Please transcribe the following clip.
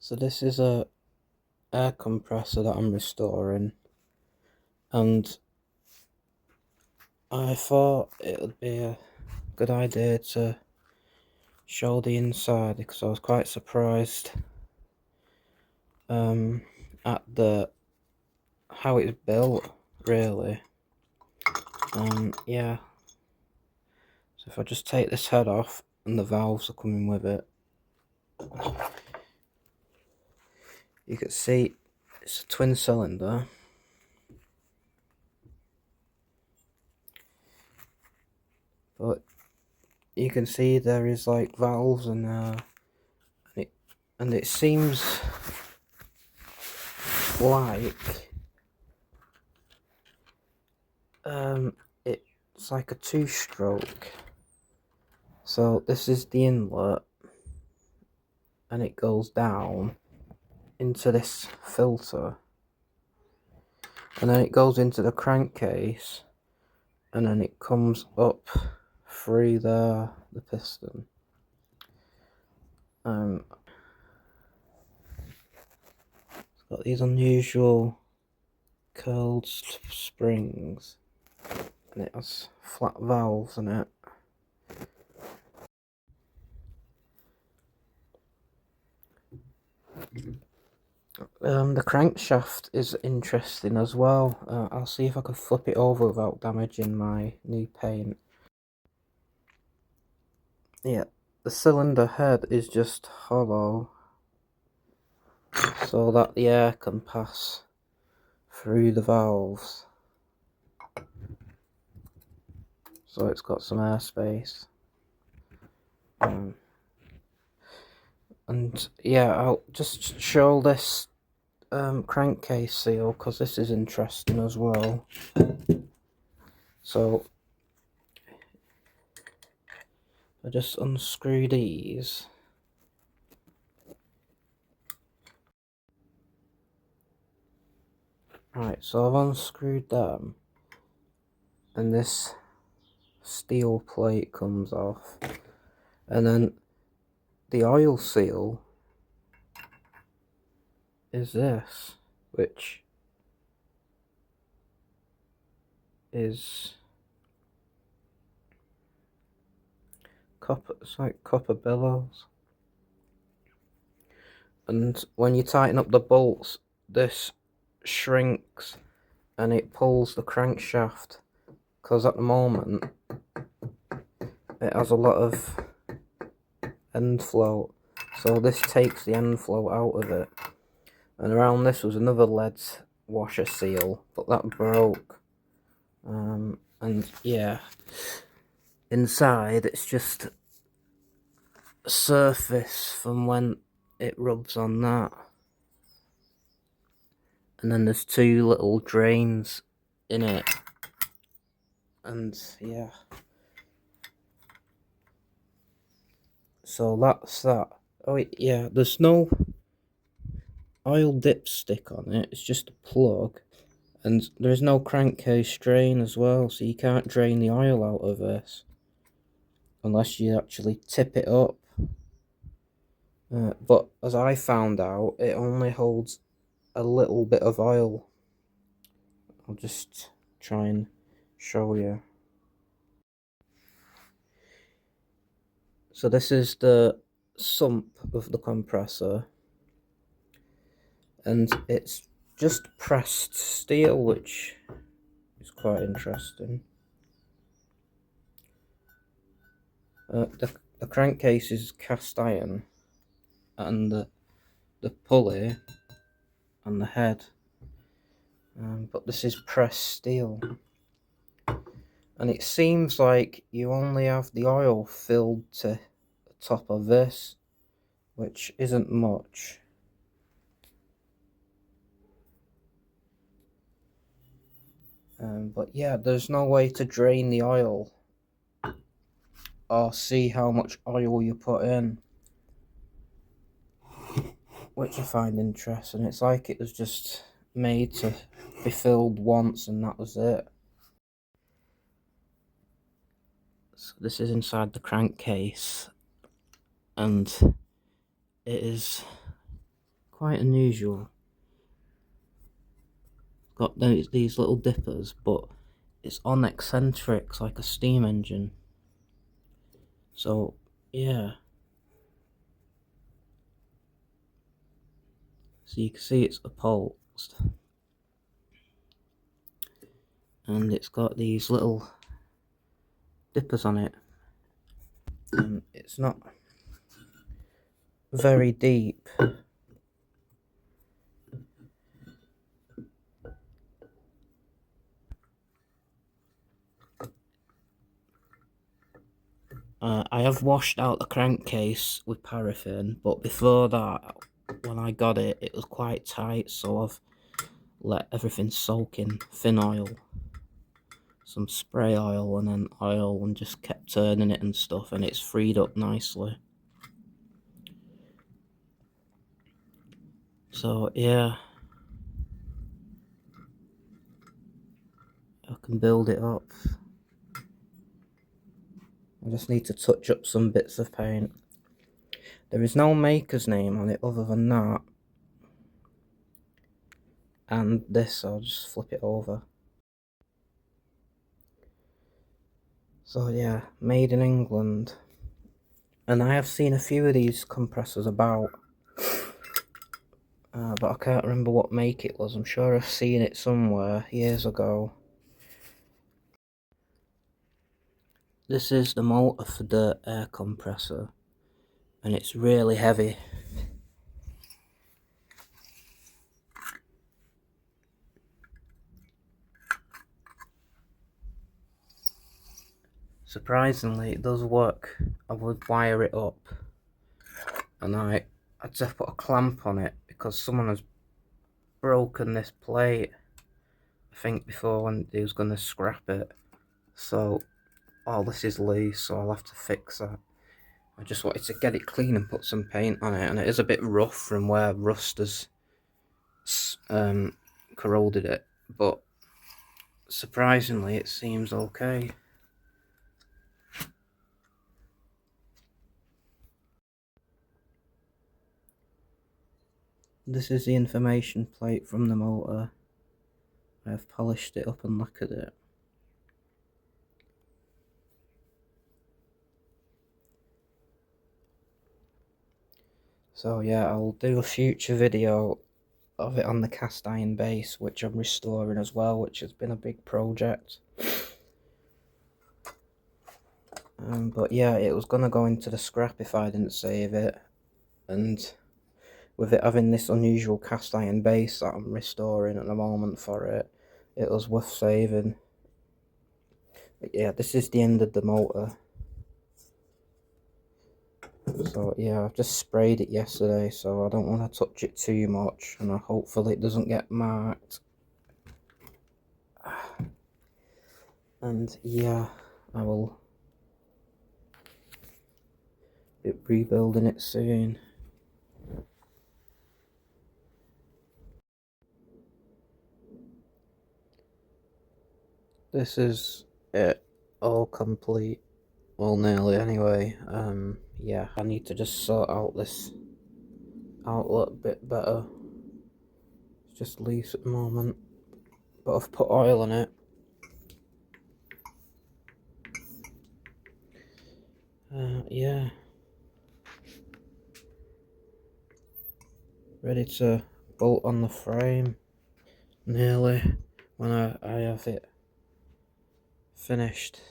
So this is a air compressor that I'm restoring, and I thought it would be a good idea to show the inside because I was quite surprised at the how it's built, really. Yeah. So if I just take this head off and the valves are coming with it, you can see it's a twin cylinder. But you can see there is like valves in there, and it seems like it's like a two-stroke. So this is the inlet, and it goes down into this filter, and then it goes into the crankcase, and then it comes up through the piston. It's got these unusual curled springs, and it has flat valves in it. The crankshaft is interesting as well. I'll see if I can flip it over without damaging my new paint. Yeah, the cylinder head is just hollow, so that the air can pass through the valves. So it's got some airspace. And yeah, I'll just show this crankcase seal because this is interesting as well. So I just unscrew these. Right, so I've unscrewed them, and this steel plate comes off, and then the oil seal is this, which is copper. It's like copper billows, and when you tighten up the bolts, this shrinks and it pulls the crankshaft, because at the moment it has a lot of end float, so this takes the end float out of it. And around this was another lead washer seal, but that broke. And yeah, inside it's just a surface from when it rubs on that, and then there's two little drains in it, and yeah, so that's that. Oh yeah, there's no oil dipstick on it, it's just a plug, and there's no crankcase drain as well, so you can't drain the oil out of this unless you actually tip it up. But as I found out, it only holds a little bit of oil. I'll just try and show you. So this is the sump of the compressor, and it's just pressed steel, which is quite interesting. The crankcase is cast iron, and the pulley and the head, but this is pressed steel. And it seems like you only have the oil filled to the top of this, which isn't much. But yeah, there's no way to drain the oil or see how much oil you put in, which I find interesting. It's like it was just made to be filled once and that was it. So this is inside the crankcase, and it is quite unusual. Got these little dippers, but it's on eccentrics like a steam engine. So yeah, so you can see it's upholstered, and it's got these little dippers on it. It's not very deep. I have washed out the crankcase with paraffin, but before that, when I got it, it was quite tight, so I've let everything soak in thin oil, some spray oil and then oil, and just kept turning it and stuff, and it's freed up nicely. So yeah, I can build it up. I just need to touch up some bits of paint. There is no maker's name on it other than that. And this, I'll just flip it over. So yeah, made in England. And I have seen a few of these compressors about. But I can't remember what make it was. I'm sure I've seen it somewhere years ago. This is the motor for the air compressor, and it's really heavy. Surprisingly, it does work. I would wire it up, and I had to put a clamp on it because someone has broken this plate, I think, before when they was going to scrap it. So all this is loose, so I'll have to fix that. I just wanted to get it clean and put some paint on it, and it is a bit rough from where rust has corroded it, but surprisingly it seems okay. This is the information plate from the motor. I have polished it up and lacquered it. So yeah, I'll do a future video of it on the cast iron base, which I'm restoring as well, which has been a big project. But yeah, it was gonna go into the scrap if I didn't save it, and with it having this unusual cast iron base that I'm restoring at the moment for it, it was worth saving. But yeah, this is the end of the motor. So yeah, I've just sprayed it yesterday, so I don't want to touch it too much, and hopefully it doesn't get marked. And yeah, I will be rebuilding it soon. This is it, all complete. Well, nearly anyway. Yeah, I need to just sort out this outlet a bit better. It's just loose at the moment, but I've put oil in it. Yeah, ready to bolt on the frame nearly when I have it finished.